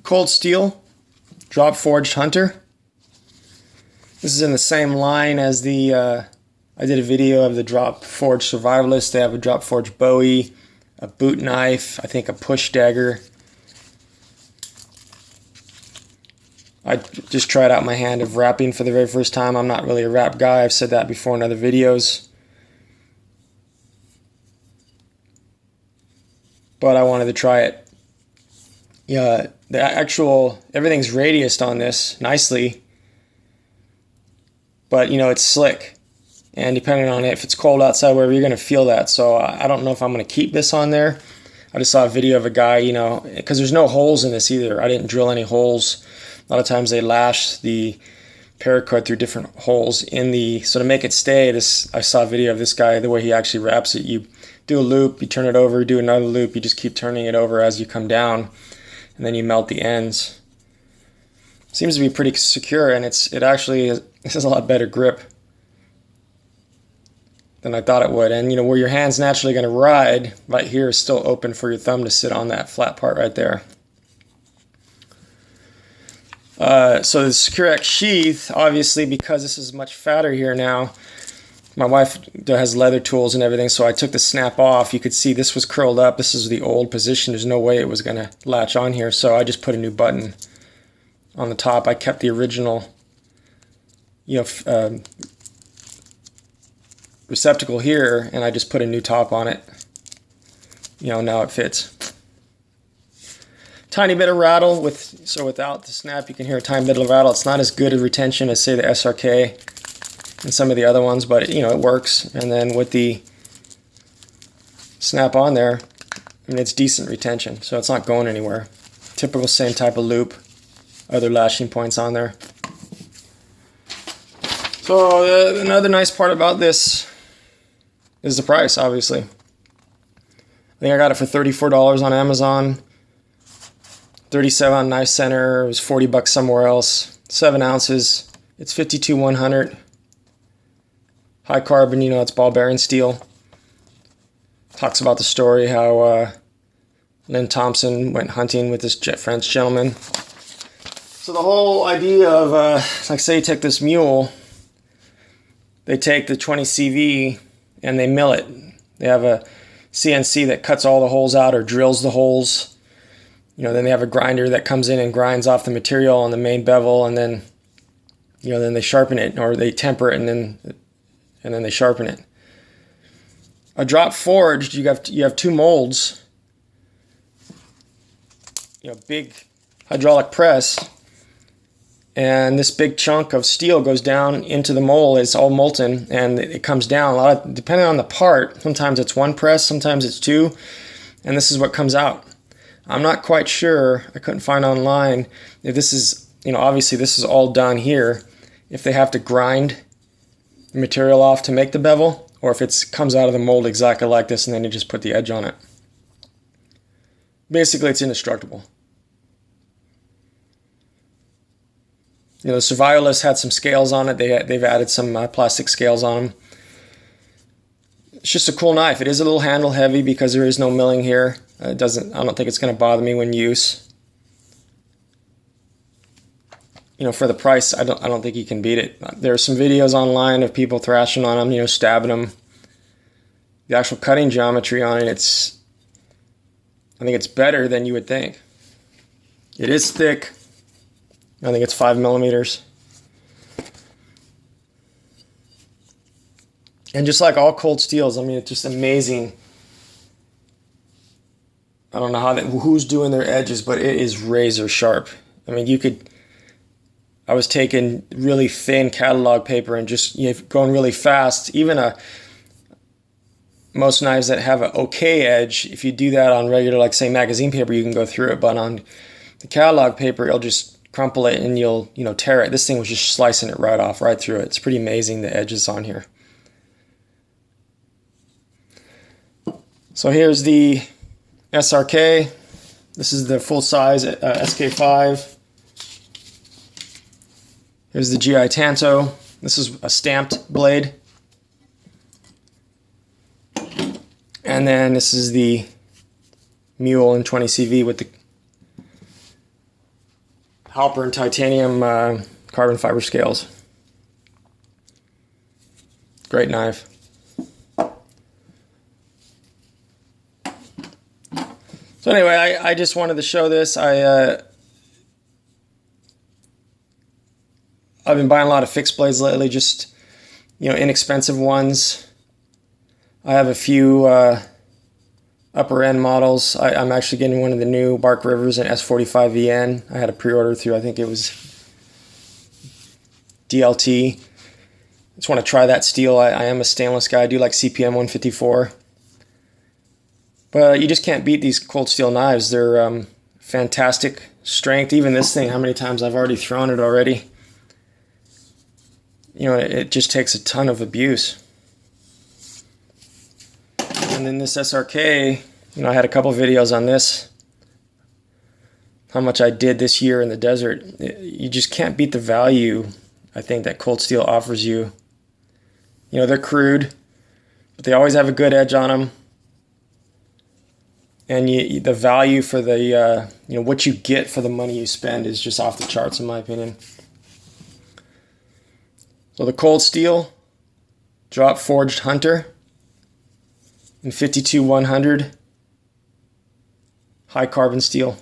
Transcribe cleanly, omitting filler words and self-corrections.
cold steel drop forged hunter. This is in the same line as the I did a video of the drop forged survivalist. They have a drop forged Bowie, a boot knife, I think a push dagger. I just tried out my hand of wrapping for the very first time. I'm not really a wrap guy. I've said that before in other videos. But I wanted to try it. Yeah, the actual, everything's radiused on this nicely. But, you know, it's slick. And depending on if it's cold outside, wherever, you're going to feel that. So I don't know if I'm going to keep this on there. I just saw a video of a guy, you know, because there's no holes in this either. I didn't drill any holes. A lot of times they lash the paracord through different holes in the, so to make it stay, this, I saw a video of this guy, the way he actually wraps it. You do a loop, you turn it over, do another loop, you just keep turning it over as you come down, and then you melt the ends. Seems to be pretty secure, and it actually has a lot better grip than I thought it would. And you know, where your hand's naturally going to ride, right here is still open for your thumb to sit on that flat part right there. So the Secure-X sheath, obviously, because this is much fatter here now, my wife has leather tools and everything, so I took the snap off. You could see this was curled up. This is the old position. There's no way it was going to latch on here, so I just put a new button on the top. I kept the original, you know, receptacle here, and I just put a new top on it. You know, now it fits. Tiny bit of rattle, so without the snap you can hear a tiny bit of rattle. It's not as good a retention as, say, the SRK and some of the other ones, but you know, it works. And then with the snap on there, I mean, it's decent retention, so it's not going anywhere. Typical same type of loop, other lashing points on there. So another nice part about this is the price, obviously. I think I got it for $34 on Amazon. 37 on Knife Center. It was $40 somewhere else. 7 ounces. It's 52-100. High carbon, you know, it's ball bearing steel. Talks about the story how Lynn Thompson went hunting with this French gentleman. So the whole idea of, like say you take this mule, they take the 20 CV and they mill it. They have a CNC that cuts all the holes out or drills the holes. You know, then they have a grinder that comes in and grinds off the material on the main bevel, and then, you know, then they sharpen it, or they temper it, and then they sharpen it. A drop forged, you have 2 molds. You know, big hydraulic press, and this big chunk of steel goes down into the mold. It's all molten, and it comes down. Depending on the part, sometimes it's 1 press, sometimes it's 2, and this is what comes out. I'm not quite sure, I couldn't find online, if this is, you know, obviously this is all done here, if they have to grind the material off to make the bevel, or if it comes out of the mold exactly like this and then you just put the edge on it. Basically, it's indestructible. You know, the Survivalist had some scales on it. They've added some plastic scales on them. It's just a cool knife. It is a little handle heavy because there is no milling here. I don't think it's going to bother me when used. You know, for the price, I don't think you can beat it. There are some videos online of people thrashing on them, you know, stabbing them. The actual cutting geometry on it, I think it's better than you would think. It is thick. I think it's 5 millimeters. And just like all cold steels, I mean, it's just amazing. I don't know who's doing their edges, but it is razor sharp. I mean, I was taking really thin catalog paper and just, you know, going really fast. Even most knives that have an okay edge, if you do that on regular, like say magazine paper, you can go through it. But on the catalog paper, it'll just crumple it and you'll, you know, tear it. This thing was just slicing it right off, right through it. It's pretty amazing, the edges on here. So here's the SRK. This is the full size SK5. Here's the GI Tanto. This is a stamped blade. And then this is the Mule in 20 CV with Halper and titanium carbon fiber scales. Great knife. So anyway, I just wanted to show this. I've been buying a lot of fixed blades lately, just, you know, inexpensive ones. I have a few upper end models. I'm actually getting one of the new Bark Rivers in S45 VN. I had a pre-order through, I think it was DLT. Just want to try that steel. I am a stainless guy. I do like CPM 154. But you just can't beat these cold steel knives. They're fantastic strength. Even this thing, how many times I've already thrown it already. You know, it just takes a ton of abuse. And then this SRK, you know, I had a couple videos on this. How much I did this year in the desert. You just can't beat the value, I think, that cold steel offers you. You know, they're crude, but they always have a good edge on them. And the value for the, you know, what you get for the money you spend is just off the charts, in my opinion. So the cold steel, drop forged Hunter in 52-100, high carbon steel.